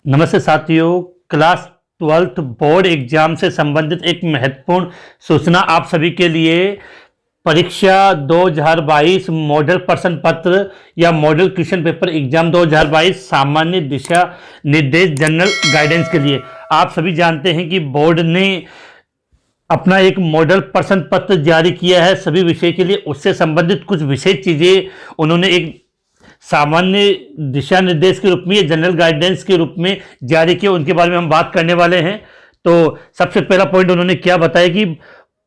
नमस्ते साथियों। Class 12th board exam से संबंधित एक महत्वपूर्ण सूचना आप सभी के लिए। परीक्षा 2022 मॉडल प्रश्न पत्र या मॉडल क्वेश्चन पेपर एग्जाम 2022 सामान्य दिशा निर्देश जनरल गाइडेंस के लिए आप सभी जानते हैं कि बोर्ड ने अपना एक मॉडल प्रश्न पत्र जारी किया है सभी विषय के लिए। उससे संबंधित कुछ विशेष चीज़ें उन्होंने एक सामान्य दिशा निर्देश के रूप में या जनरल गाइडेंस के रूप में जारी किया, उनके बारे में हम बात करने वाले हैं। तो सबसे पहला पॉइंट उन्होंने क्या बताया कि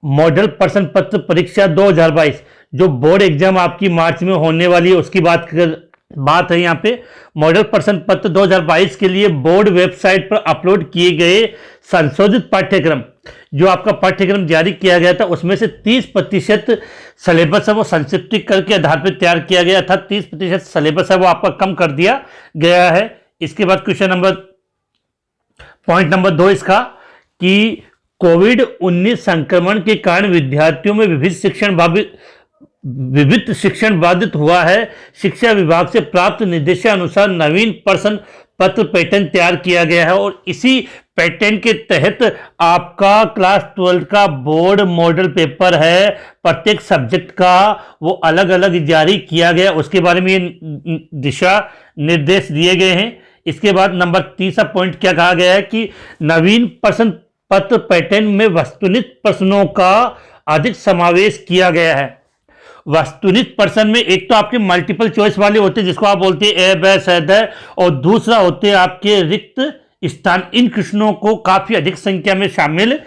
मॉडल प्रश्न पत्र परीक्षा 2022 जो बोर्ड एग्जाम आपकी मार्च में होने वाली है उसकी बात है। यहाँ पे मॉडल प्रश्न पत्र 2022 के लिए बोर्ड वेबसाइट पर अपलोड किए गए संशोधित पाठ्यक्रम, जो आपका पाठ्यक्रम जारी किया गया था उसमें से 30% सिलेबस है वो संक्षिप्तीकरण के आधार पर तैयार किया गया था। 30% सिलेबस है वो आपका कम कर दिया गया है। इसके बाद पॉइंट नंबर 2 इसका कि कोविड-19 संक्रमण के कारण विद्यार्थियों में विविध शिक्षण बाधित हुआ है। शिक्षा विभाग से प्राप्त निर्देशानुसार नवीन प्रश्न पत्र पैटर्न तैयार किया गया है और इसी पैटर्न के तहत आपका क्लास 12 का बोर्ड मॉडल पेपर है, प्रत्येक सब्जेक्ट का वो अलग अलग जारी किया गया, उसके बारे में ये दिशा निर्देश दिए गए हैं। इसके बाद नंबर 3 पॉइंट क्या कहा गया है कि नवीन प्रश्न पत्र पैटर्न में वस्तुनिष्ठ प्रश्नों का अधिक समावेश किया गया है। वस्तुनिष्ठ प्रश्न में एक तो आपके मल्टीपल चॉइस वाले होते हैं जिसको आप बोलते हैं ए बै सद है, और दूसरा होते हैं आपके रिक्त स्थान। इन प्रश्नों को काफी अधिक संख्या में शामिल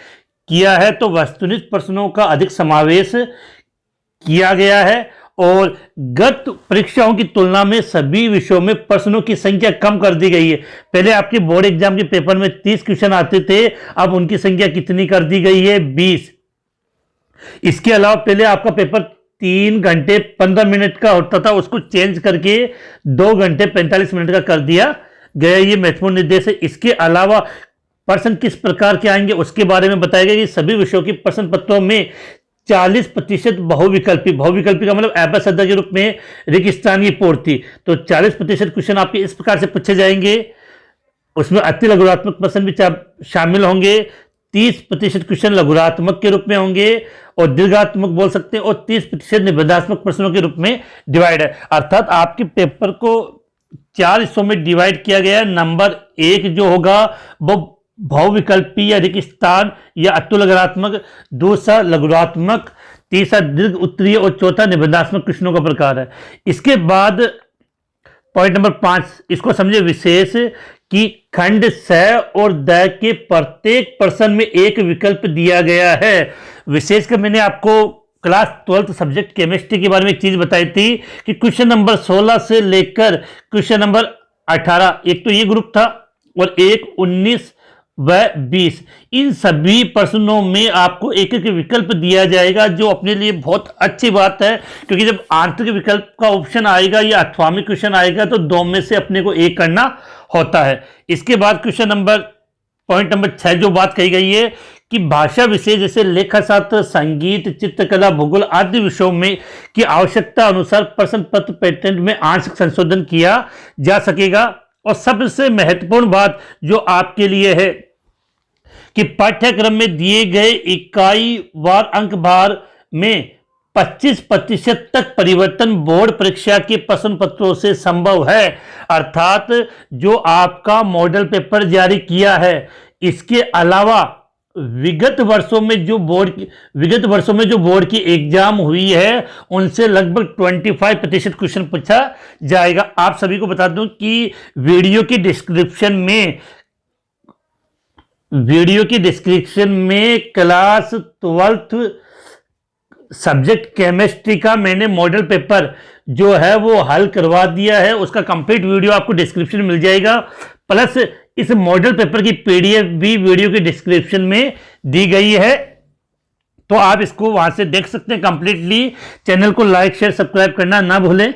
किया है, तो वस्तुनिष्ठ प्रश्नों का अधिक समावेश किया गया है। और गत परीक्षाओं की तुलना में सभी विषयों में प्रश्नों की संख्या कम कर दी गई है। पहले आपके बोर्ड एग्जाम के पेपर में 30 क्वेश्चन आते थे, अब उनकी संख्या कितनी कर दी गई है? 20। इसके अलावा पहले आपका पेपर 3 घंटे 15 मिनट का होता था, उसको चेंज करके 2 घंटे 45 मिनट का कर दिया गया। ये महत्वपूर्ण निर्देश है। इसके अलावा प्रश्न किस प्रकार के आएंगे उसके बारे में बताया गया कि सभी विषयों के प्रश्न पत्रों में 40% बहुविकल्पी का मतलब एबा सदा के रूप में रिक्त स्थान की पूर्ति, तो 40% क्वेश्चन आपके इस प्रकार से पूछे जाएंगे। उसमें अति लघुरात्मक प्रश्न भी शामिल होंगे। 30% क्वेश्चन लघुरात्मक के रूप में होंगे और दीर्घात्मक बोल सकते हैं, और 30% निबंधात्मक प्रश्नों के रूप में डिवाइड है। अर्थात आपके पेपर को 4 हिस्सों में डिवाइड किया गया है। नंबर 1 जो होगा वो बहुविकल्पी या रिक्त स्थान या अतुलघुरात्मक, दूसरा लघुरात्मक, तीसरा दीर्घ उत्तरीय और चौथा निबंधात्मक प्रश्नों का प्रकार है। इसके बाद पॉइंट नंबर 5 इसको समझे विशेष कि खंड स और द के प्रत्येक प्रश्न में एक विकल्प दिया गया है। विशेषकर मैंने आपको क्लास 12th सब्जेक्ट केमिस्ट्री के बारे में एक चीज बताई थी कि क्वेश्चन नंबर 16 से लेकर क्वेश्चन नंबर 18, एक तो ये ग्रुप था और एक 19 व 20, इन सभी प्रश्नों में आपको एक एक विकल्प दिया जाएगा, जो अपने लिए बहुत अच्छी बात है, क्योंकि जब आंतरिक विकल्प का ऑप्शन आएगा या अठवामी क्वेश्चन आएगा तो 2 में से अपने को एक करना होता है। इसके बाद पॉइंट नंबर 6 जो बात कही गई है कि भाषा विषय जैसे लेखा शास्त्र, संगीत, चित्रकला, भूगोल आदि विषयों में की आवश्यकता अनुसार प्रश्न पत्र पैटर्न में आंशिक संशोधन किया जा सकेगा। और सबसे महत्वपूर्ण बात जो आपके लिए है कि पाठ्यक्रम में दिए गए इकाई वार अंक भार में 25% तक परिवर्तन बोर्ड परीक्षा के प्रश्न पत्रों से संभव है। अर्थात जो आपका मॉडल पेपर जारी किया है, इसके अलावा विगत वर्षों में जो बोर्ड की एग्जाम हुई है उनसे लगभग 25% क्वेश्चन पूछा जाएगा। आप सभी को बता दूं कि वीडियो की डिस्क्रिप्शन में क्लास 12th सब्जेक्ट केमिस्ट्री का मैंने मॉडल पेपर जो है वो हल करवा दिया है, उसका कंप्लीट वीडियो आपको डिस्क्रिप्शन में मिल जाएगा। प्लस इस मॉडल पेपर की पीडीएफ भी वीडियो के डिस्क्रिप्शन में दी गई है, तो आप इसको वहां से देख सकते हैं कंप्लीटली। चैनल को लाइक शेयर सब्सक्राइब करना ना भूलें।